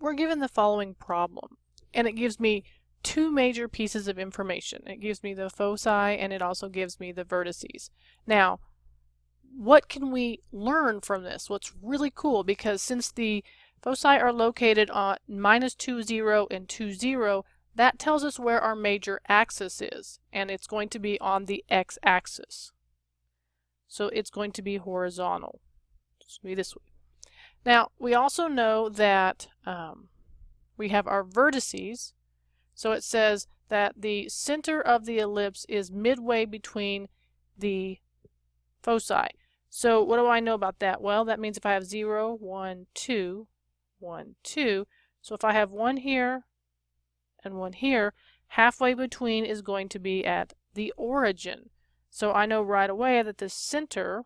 we're given the following problem, and it gives me two major pieces of information. It gives me the foci and it also gives me the vertices. Now, what can we learn from this? What's really cool, because since the foci are located on -2, 0, and 2, 0, that tells us where our major axis is, and it's going to be on the x-axis. So it's going to be horizontal. It's going to be this way. Now, we also know that we have our vertices. So it says that the center of the ellipse is midway between the foci. So what do I know about that? Well, that means if I have 0, 1, 2, 1, 2, so if I have one here and one here, halfway between is going to be at the origin. So I know right away that the center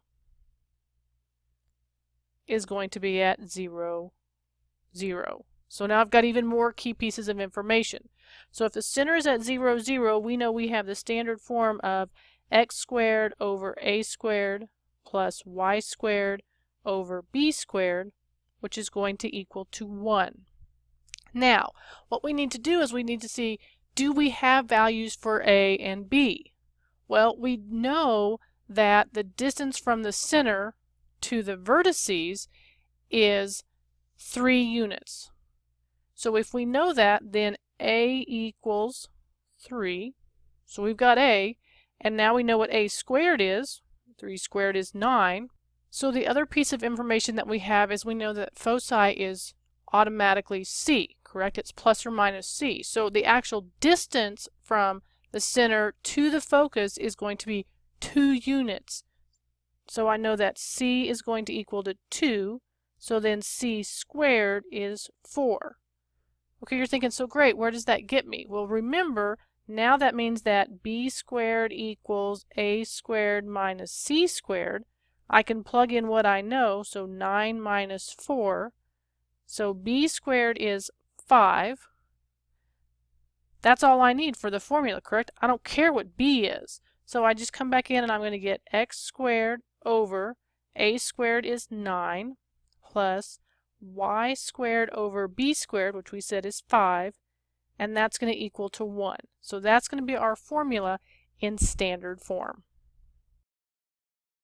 is going to be at 0, 0. So now I've got even more key pieces of information. So if the center is at 0, 0, we know we have the standard form of x squared over a squared plus y squared over b squared, which is going to equal to 1. Now, what we need to do is we need to see, do we have values for a and b? Well, we know that the distance from the center to the vertices is 3 units. So if we know that, then a equals 3. So we've got a, and now we know what a squared is. 3 squared is 9. So the other piece of information that we have is we know that foci is automatically c, correct? It's plus or minus c. So the actual distance from the center to the focus is going to be 2 units. So I know that c is going to equal to 2, so then c squared is 4. Okay, you're thinking, so great, where does that get me? Well, remember, now that means that b squared equals a squared minus c squared. I can plug in what I know, so 9 minus 4. So b squared is 5. That's all I need for the formula, correct? I don't care what b is. So I just come back in and I'm going to get x squared over a squared is 9 plus y squared over b squared, which we said is 5, and that's going to equal to 1. So that's going to be our formula in standard form.